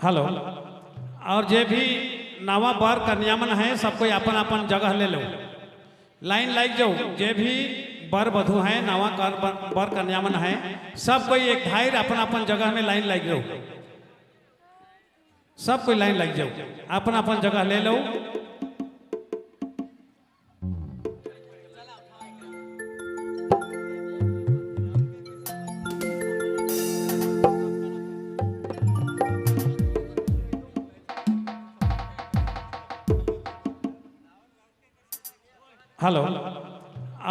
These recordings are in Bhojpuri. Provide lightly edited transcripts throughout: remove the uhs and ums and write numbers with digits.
हेलो। और जे भी नवा बर कन्यामन है सब कोई अपन अपन जगह ले लो, लाइन लाइक जाओ। जे भी बर वधु है नवा बर कन्यामन है सब कोई एक धायर अपन अपन जगह में लाइन लाइक जाओ। सब कोई लाइन लग जाओ, अपन अपन जगह ले लो। हेलो।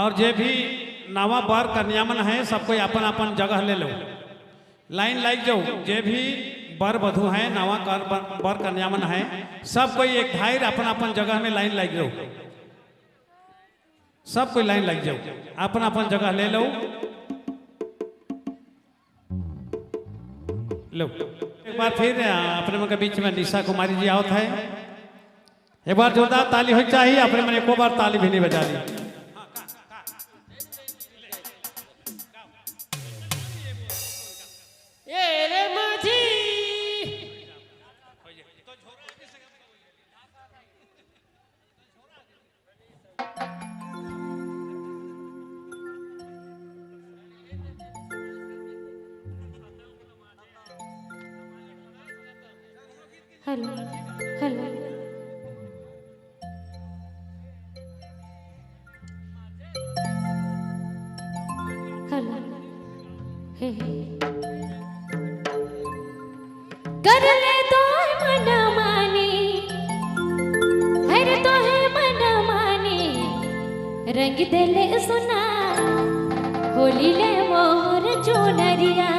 और जे भी नवा बर कन्यामन है सब कोई अपन अपन जगह ले लो, लाइन लाइक जाओ। जे भी बर वधु है नवा बर कन्यामन है सब कोई एक धायर अपन अपन जगह में लाइन लग जाओ। सब कोई लाइन लग जाओ, अपन अपन जगह ले लो। लो एक बार फिर अपने मन के बीच में निशा कुमारी जी आवत है। एक बार जोरदार ताली हो चाहिए, अपने मन एको बार ताली भी नहीं बजा ली। हेलो हेलो हेलो हे कर ले तो मन मानी, हर तो है मन मानी, रंग दे ले सुना होली ले मोर चुनरिया।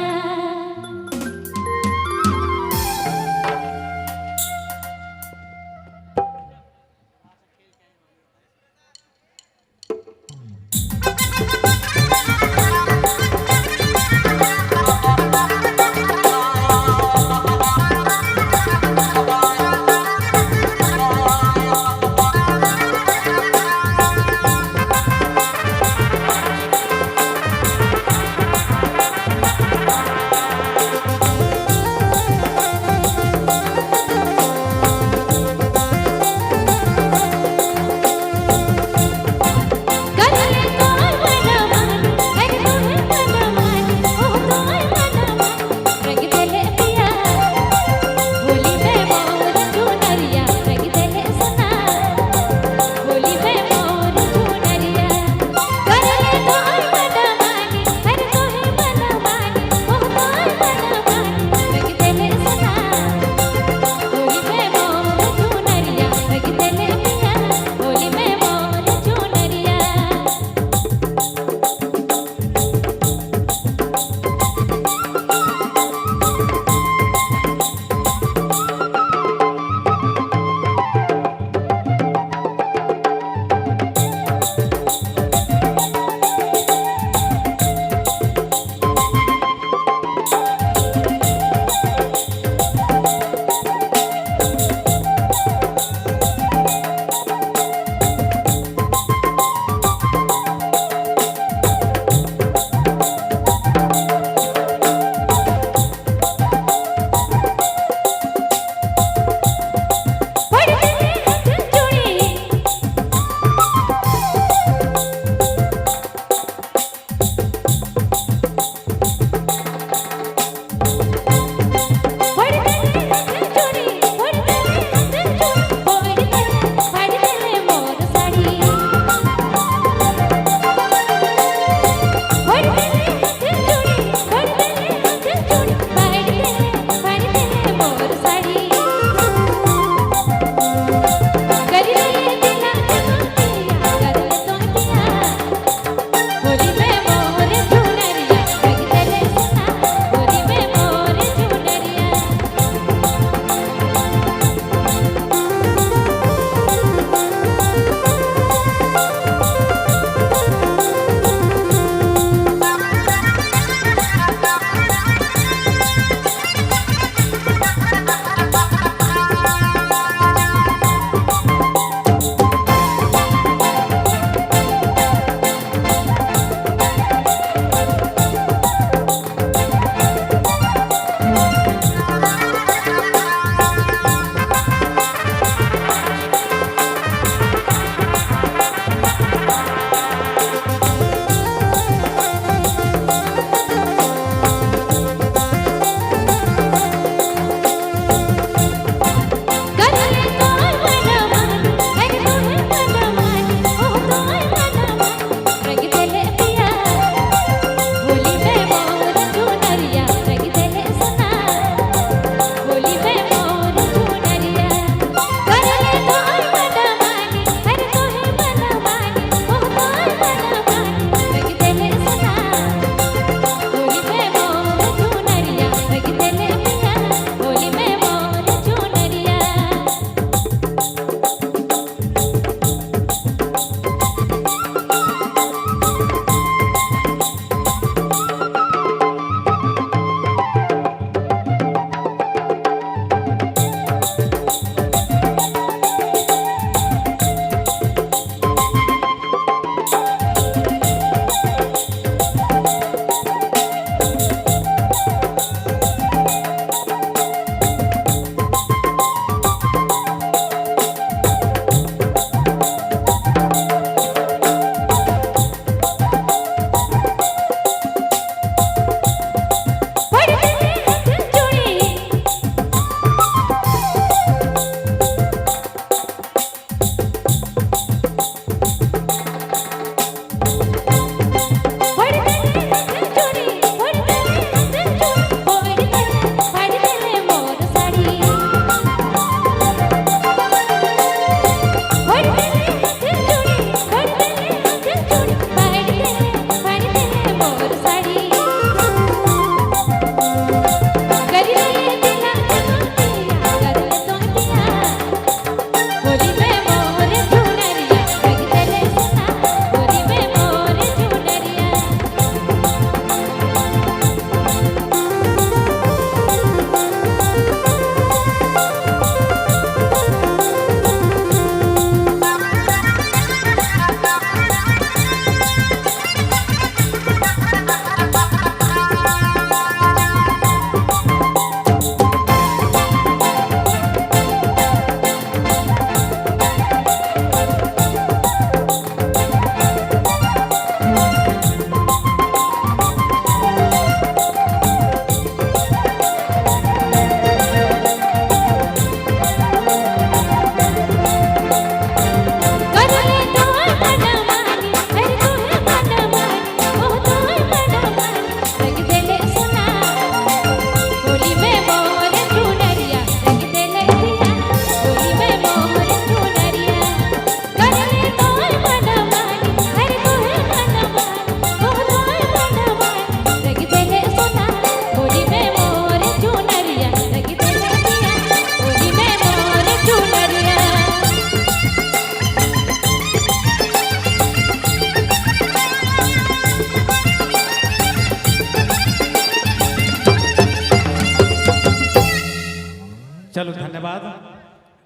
धन्यवाद।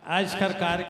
आज कर कार्य